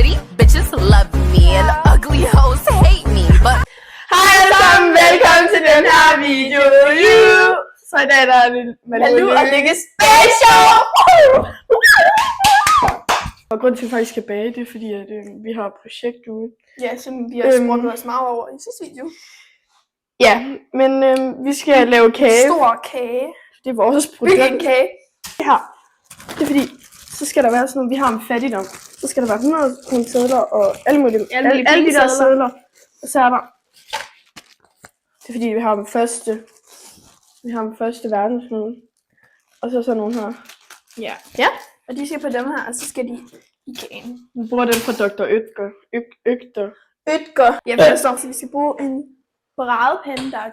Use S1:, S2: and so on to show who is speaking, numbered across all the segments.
S1: Pretty bitches love me and ugly hoes hate me, but
S2: Hej alle sammen, velkommen til den her video. Så i dag der er det Malou og Lykke special. Og grunden til at vi faktisk skal bage, det er fordi at vi har et projekt ude.
S3: Ja, som vi har sprunget os meget over i sidste video.
S2: Ja, men vi skal lave kage.
S3: Stor kage.
S2: Det er vores projekt.
S3: Hvilken kage?
S2: Her. Det er fordi, så skal der være sådan noget, vi har med fattigdom. Så skal der være 100 kroner sedler og alle mulige alle de der sedler. Og så er der, det er fordi vi har den første verdensmål. Og så sådan nogle her.
S3: Ja.
S2: Ja.
S3: Og de skal på dem her, og så skal de i kagen.
S2: Vi bruger den fra Dr. Øgter.
S3: Ødger. Ja, for der står, at vi skal bruge en brædepande, der er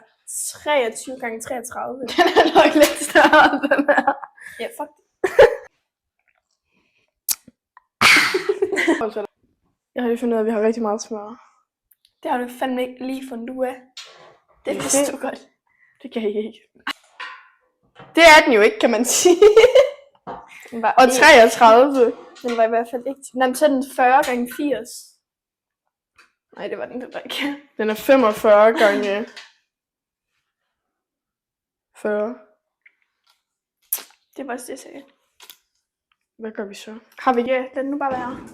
S3: 23 gange 33.
S2: Den er nok lidt større end den her.
S3: Ja, fuck.
S2: Jeg har lige fundet ud af, at vi har rigtig meget smør.
S3: Det har du fandme ikke lige fundet ud af. Det vidste du godt.
S2: Det kan jeg ikke. Det er den jo ikke, kan man sige. Og 33.
S3: Den var i hvert fald ikke. Den er den 40 gange 80. Nej, det var den ikke.
S2: Den er 45 gange 40.
S3: Det var også det, jeg sagde.
S2: Hvad gør vi så?
S3: Har vi ikke? Lad den nu bare være.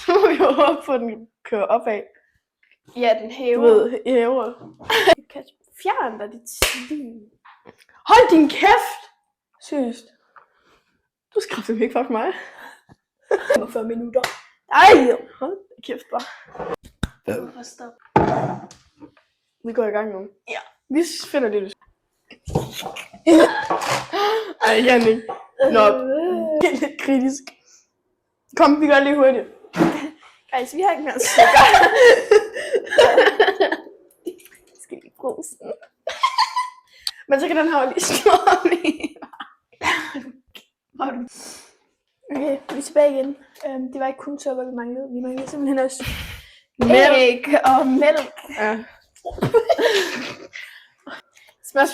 S2: Så må vi jo håbe på, at den kører opad.
S3: Ja, den
S2: Du
S3: hæver.
S2: ved, hæver.
S3: Fjern dig, dit svin.
S2: Hold din kæft! Seriøst. Du skal simpelthen ikke fuck mig.
S3: 45 minutter.
S2: Ej! Hold kæft bare.
S3: Hvorfor stop?
S2: Vi går i gang nu.
S3: Ja.
S2: Vi finder det. Ej, jeg kan ikke. Nå, det er lidt kritisk. Kom, vi gør det lige hurtigt.
S3: Guys, vi har ikke mere sukker. Jeg skal lige bruge sådan.
S2: Men så kan den her jo lige slå i.
S3: Okay, vi er tilbage igen. Det var ikke kun sukker, vi manglede. Vi manglede simpelthen også
S2: Mælk.
S3: æg og mælk.
S2: Ja.
S3: Smør.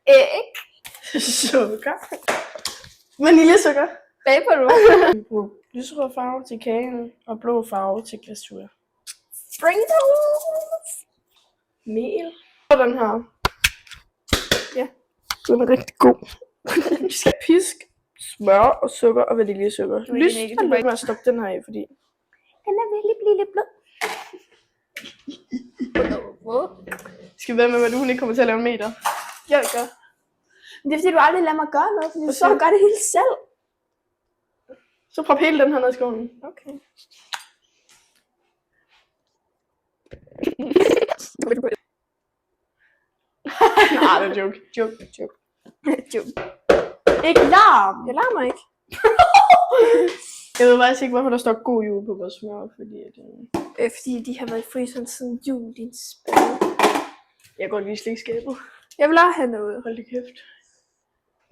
S3: Æg.
S2: Sukker. Vaniljesukker.
S3: Baber du?
S2: Vi bruger lyserød farve til kagen og blå farve til glasur.
S3: Sprinkles.
S2: Mel. Og den her.
S3: Ja.
S2: Den er rigtig god. Vi skal pisk, smør og sukker og vaniljesukker. Lys og lidt med at stoppe den her i, fordi
S3: Den er ved at blive lidt blød.
S2: skal vi være med, at hun ikke kommer til at lave en meter.
S3: Jeg gør. Men det er fordi, du aldrig lader mig gøre noget, fordi så gør det hele selv.
S2: Så prop hele den her ned i skålen.
S3: Okay.
S2: Nej, det er joke. Joke.
S3: Joke. Ikke larm. Jeg larmer ikke.
S2: Jeg ved faktisk ikke, hvorfor der står god jul på vores smør, fordi at,
S3: Fordi de har været i fryseren siden jul, din spade.
S2: jeg går lige i slikskabet.
S3: Jeg vil også have noget.
S2: Hold da kæft.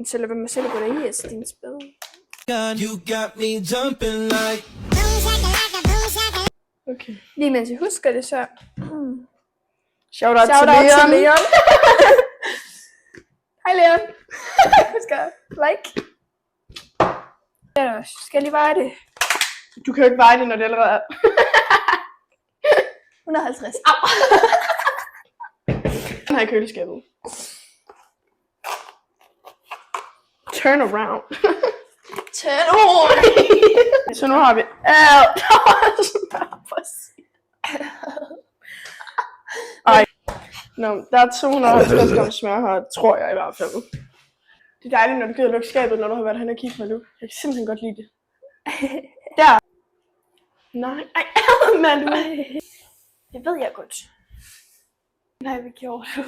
S3: Så lad mig selv gå deri, altså din spade.
S4: You got me jumping like.
S2: Okay.
S3: Lige mens jeg husker det, så...
S2: Shout out
S3: Shout
S2: til
S3: out til
S2: Leon.
S3: Leon. Hej Leon. Husk at like. Ellers skal jeg lige veje det.
S2: Du kan jo ikke veje det, når det allerede er.
S3: 150. Au.
S2: Den her i køleskabet. Turn around.
S3: Turn on.
S2: Så nu har vi Ej. Nå, der er 250 gram smør her, tror jeg i hvert fald. Det er dejligt, når du gider lukke skabet, når du har været hen og kigge på nu. Jeg kan simpelthen godt lide det. Der. Nej. Ej, Malou.
S3: Det ved jeg godt. Nej, vi gjorde det.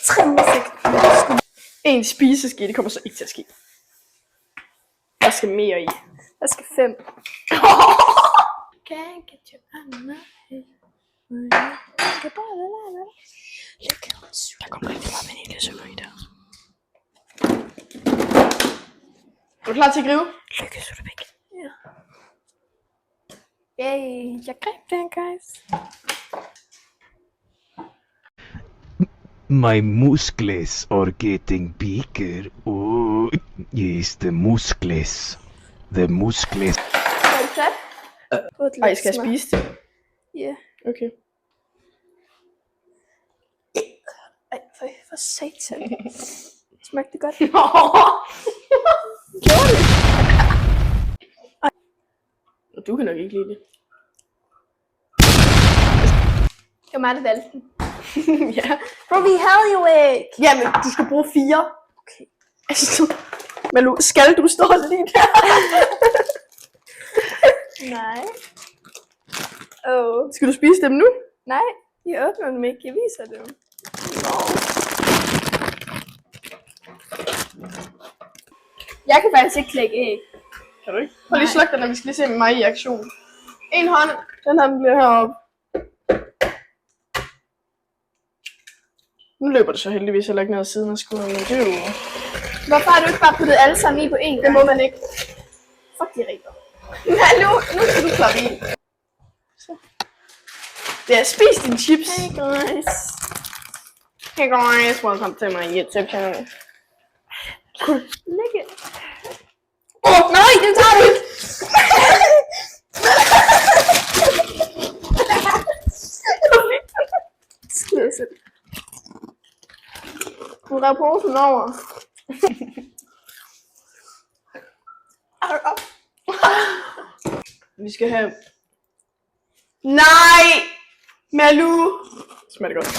S3: 306.
S2: En spiseske, det kommer så ikke til at ske. Der skal mere i.
S3: Der skal 5. Can't get you out of my head.
S2: Der kommer rigtig meget vaniljesukker i der. Er du klar til at gribe?
S3: Lykke, så er du væk. Ja. Yay, jeg greb den, guys.
S4: My muscles are getting bigger. Oh.
S5: Yes, the muscles. The muscles.
S3: Er det plat?
S2: Ej, skal jeg spise det?
S3: Ja.
S2: Okay.
S3: Ej, for satan. Smagte det godt?
S2: Du kan nok ikke lide det.
S3: Det var mig, der valgte den.
S2: Ja.
S3: Bro, vi havde jo ikke.
S2: Jamen, du skal bruge 4. Okay. Altså, Malou, skal du stå lige der?
S3: Nej. Åh.
S2: Skal du spise dem nu?
S3: Nej, jeg åbner dem ikke. Jeg viser dem. Jeg kan faktisk ikke klække æg.
S2: Kan du ikke? Prøv lige at slukke den, når vi skal lige se mig i aktion. En hånd, den her den bliver heroppe. Nu løber du så heldigvis heller ikke ned ad siden af skulderen, men det er jo...
S3: Hvorfor har du ikke bare puttet alle sammen i på én gang?
S2: Det må man ikke.
S3: Fuck de regler.
S2: Hallo, nu skal du klappe i. Så. Ja, spis dine chips.
S3: Hey guys.
S2: Hey guys, welcome to my YouTube channel.
S3: Læg it.
S2: Nej, den tager du ikke!
S3: Skide sødt.
S2: Du rev posen over. Vi skal have... Nej! Malou! Smager det godt?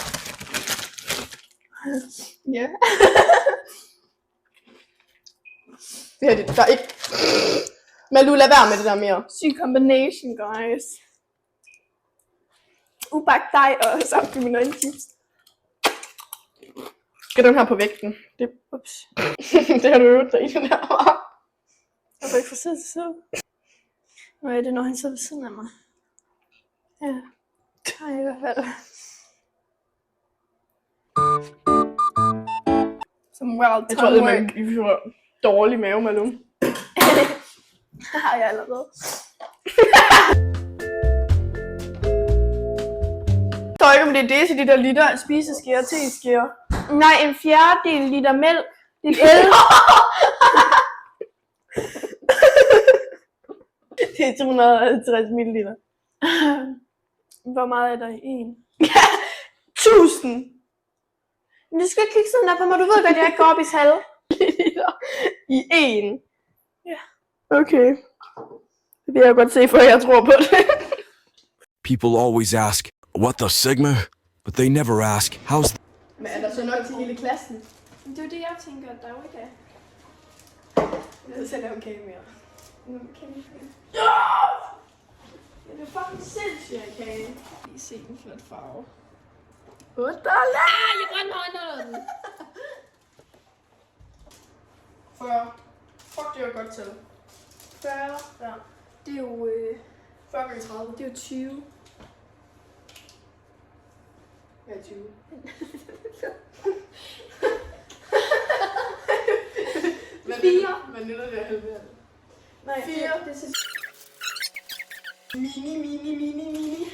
S3: Ja.
S2: Det her, der er ikke... Malou, lad være med det der mere.
S3: Syg combination, guys. Ubagt dig og sammen med mine chips.
S2: Skal den her på vægten? Det, ups. Det har du øvet dig i den her.
S3: Jeg får ikke få sidde til side. Nå er det, når han sidder ved siden af mig. Ja. Ej, i hvert fald. Som wild
S2: Jeg tror, at vi får dårlig mave, Malou.
S3: Det har jeg allerede.
S2: Jeg tror ikke, om det er deciliter, liter, spiseskeer, teskeer.
S3: Nej, en fjerdedel liter mælk. Det er el.
S2: Det er 250 milliliter.
S3: Hvor meget er der i en?
S2: 1000
S3: Men du skal ikke kigge sådan op på mig. Du ved godt, jeg ikke går op i tal.
S2: liter i en.
S3: Ja.
S2: Okay. Det vil jeg godt se, for jeg tror på det.
S6: People always ask, what the Sigma? But they never ask, how's
S2: Men er der så nok til hele klassen?
S3: Det er jo det, jeg tænker, at der er jo ikke er.
S2: Jeg vil selv lave en kage mere.
S3: Ja! Det er fucking sindssygt, en kage.
S2: Lige se en flot farve.
S3: $8. Jeg brændte hånden.
S2: 40. Fuck, det var godt tal.
S3: 40.
S2: Ja.
S3: Det er jo,
S2: 40 gange 30.
S3: det er jo 20.
S2: Ja, 20. Hvad nytter det at halvere det?
S3: Nej,
S2: 4.
S3: Det er så...
S2: Mini.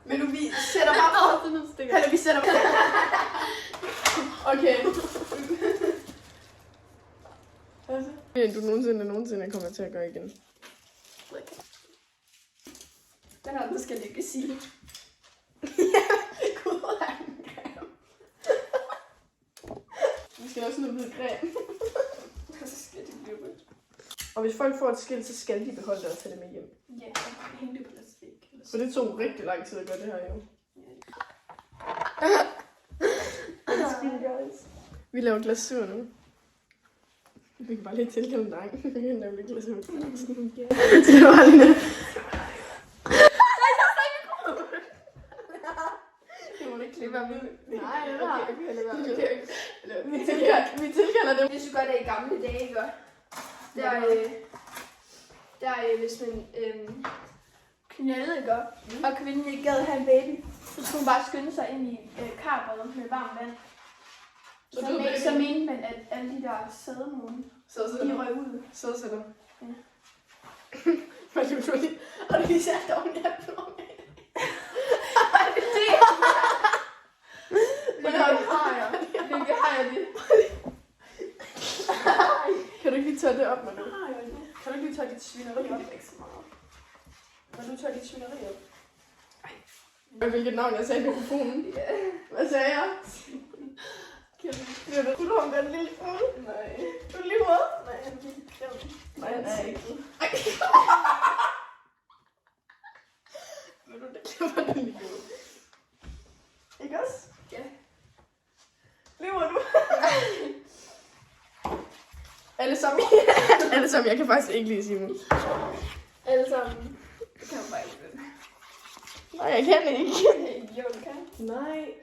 S2: Men nu vi sætter bare... Eller vi sætter bare... Okay. Du nogensinde kommer til at gøre igen.
S3: Den her, skal jeg ikke sige.
S2: Vi skal også noget med creme.
S3: Så skal det blive rødt.
S2: Og hvis folk får et skilt, så skal de beholde det og tage det med hjem.
S3: Ja, hænge det på deres væg.
S2: For det tog rigtig lang tid at gøre det her jo. Vi laver glasur nu. Vi kan bare lige tilkalde en dreng. Vi kan lave lidt glasur. Det var lige... Det må du ikke klippe af mig.
S3: Nej, det var
S2: Vi tilkalder dem.
S3: Det er så godt, at i gamle dage, ikke? Der hvis man knaldede, ikke? Og kvinden ikke gad have en baby, så skulle hun bare skynde sig ind i karbadet med varmt vand. Så mente man, at alle de der sædemåne, de røg ud.
S2: Så sætter du.
S3: Ja.
S2: Men du tror lige... Og det viser at oven i at
S3: Hvilket har jeg det?
S2: tage det op med nu?
S3: har jo det.
S2: Kan du ikke lige tage dit svineri op?
S3: Ikke så meget.
S2: Vil du tage dit svineri op? Hvilket navn jeg sagde i mikrofonen?
S3: Ja.
S2: Hvad sagde jeg? Kunne du om den lille smule?
S3: Nej.
S2: Du er lige rød?
S3: Nej, han er lidt grim.
S2: Nej, han er ikke. Vil du det klipper den lige ud? Ikke også?
S3: Ja.
S2: Lever du? Alle sammen. Alle sammen. Jeg kan faktisk ikke lide Simon.
S3: Alle sammen. Det kan man bare ikke.
S2: Nej, jeg kan ikke.
S3: Jo, du kan.
S2: Nej.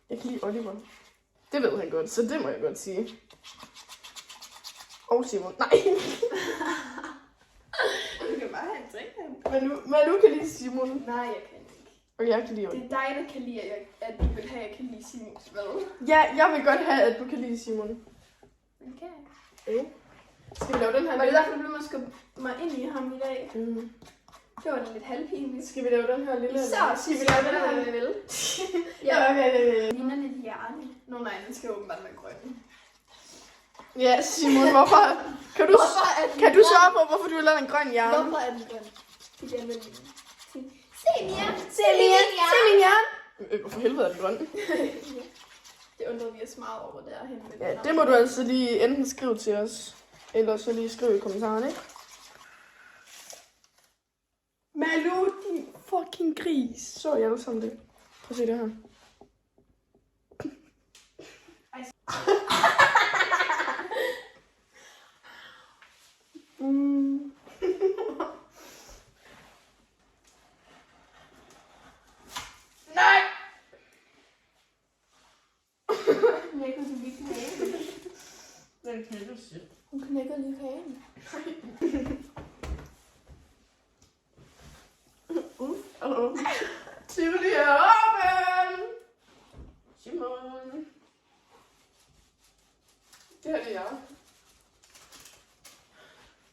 S2: Jeg kan lide Oliver. Det ved han godt, så det må jeg godt sige. Og Simon. Nej.
S3: Du kan bare have en drink.
S2: Men du kan lide Simon.
S3: Nej, jeg kan ikke.
S2: Og jeg kan lide Oliver.
S3: Det er dig, der kan lide, at du vil have, at jeg kan lide Simons hvad?
S2: Ja, jeg vil godt have, at du kan lide Simon.
S3: Okay.
S2: Jo. Skal vi lave den her?
S3: Var det derfor, du blev måske mig ind i ham i dag?
S2: Mm.
S3: Det var da lidt halvpinligt.
S2: Skal vi lave den her lille?
S3: Så
S2: skal vi lave den her?
S3: vi vil.
S2: Ja, okay.
S3: Det ligner lidt hjerne. Nå nej, den skal åbenbart være grøn.
S2: Ja, Simon, hvorfor? Kan du svare på, hvorfor du vil lave en grøn hjerne?
S3: Hvorfor er den grøn? Fordi jeg vil... Se min hjerne!
S2: Se min hjerne! For helvede er den grøn.
S3: Det undrede vi os meget over derhen.
S2: Ja, det må du altså lige enten skrive til os, eller så lige skrive i kommentarerne, ikke? Malou, din fucking gris. Så I alle sammen det? Prøv at se det her. Nej!
S3: Knækker du lige kagen?
S2: Den knækker shit.
S3: Hun knækker lige kagen.
S2: Tivoli er åben! Simon. Det her det er jeg.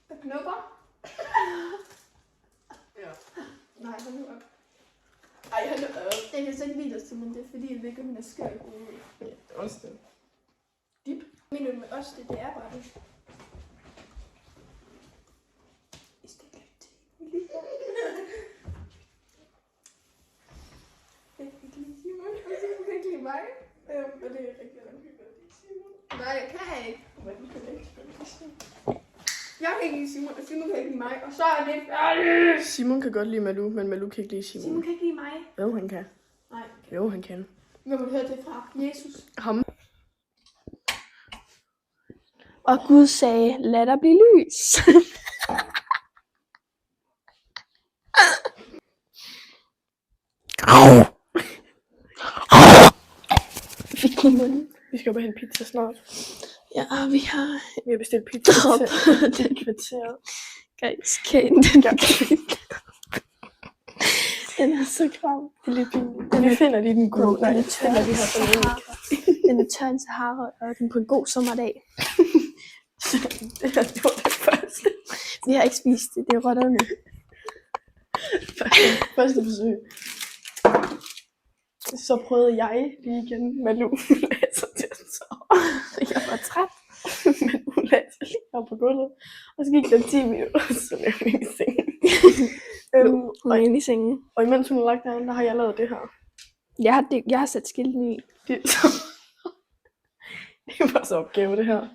S3: Der knupper.
S2: Ja.
S3: Nej, hold nu op.
S2: Ej, han er
S3: Jeg kan så ikke lide dig, Simon. Det er fordi, jeg ved ikke, om hun er skør.
S2: Ja, også det. Dip.
S3: Mener du med os, det er bare det. I skal ikke til. Jeg kan ikke lide Simon. Og Simon kan ikke lide mig.
S2: Og det er rigtig hyggeligt. Simon.
S3: Nej, jeg kan ikke.
S2: Men du kan ikke spille
S3: Jeg kan ikke lide Simon, og Simon kan ikke lide mig. Og så er det færdigt.
S2: Simon kan godt lide Malou, men Malou kan ikke lide Simon.
S3: Simon kan ikke lide mig.
S2: Jo, han kan.
S3: Nej.
S2: Jo, han kan.
S3: Hvem har du hørt det fra? Jesus.
S2: Ham.
S3: Og Gud sagde, lad der blive lys.
S2: Vi skal bare hente pizza snart.
S3: Ja, vi har
S2: Vi har bestilt pizza
S3: Drop.
S2: til kvarteret.
S3: guys, kagen. Den er så klam. Det er lidt pinligt.
S2: Vi finder lige den gode. Nej,
S3: Den er
S2: vi finder lige her for længe.
S3: Den er tør en Sahara, og den på en god sommerdag.
S2: Det her, det var det første.
S3: Vi har ikke spist det, det er rotterne.
S2: Første forsøg. Så prøvede jeg lige igen. Malou lagde sig til at sove.
S3: Jeg var træt.
S2: Men hun lagde sig lige her på gulvet. Og så gik der 10 minutter, så lagde hun ind i sengen.
S3: Hun er inde i sengen.
S2: Og imens hun har lagt derinde, der har jeg lavet det her.
S3: Jeg har sat skiltene i.
S2: Det var så opgave, det her.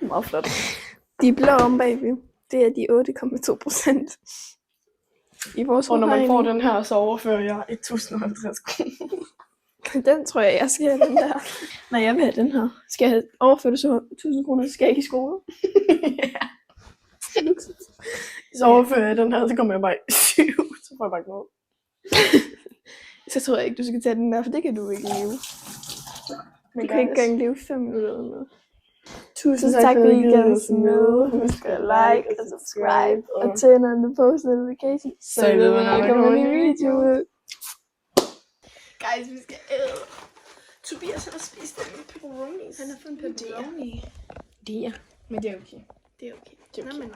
S2: Meget flot.
S3: De blå om bagved, det er de 8,2%. I vores
S2: Og når man får
S3: udregning.
S2: den her, så overfører jeg 1050 kroner.
S3: Den tror jeg skal have den der. Nej, jeg vil have den her. Skal jeg overføre det så 1000 kroner, så skal jeg ikke i skole.
S2: Ja. Så overfører jeg den her, så kommer jeg bare i 7. Så får jeg bare noget.
S3: Så tror jeg ikke, du skal tage den der, for det kan du ikke leve. Du kan ikke engang leve 5 minutter eller noget. Tusind tak, fordi I gad os med. Husk at like og subscribe og tænde on the post notification.
S2: Så I ved, hvornår der kommer en ny
S3: video. Guys, vi skal æde. Tobias har spist den med pepperoni. Han har fået en pepperoni.
S2: Det er. Men det er okay.
S3: Det er okay.
S2: Det er okay.
S3: Nå, men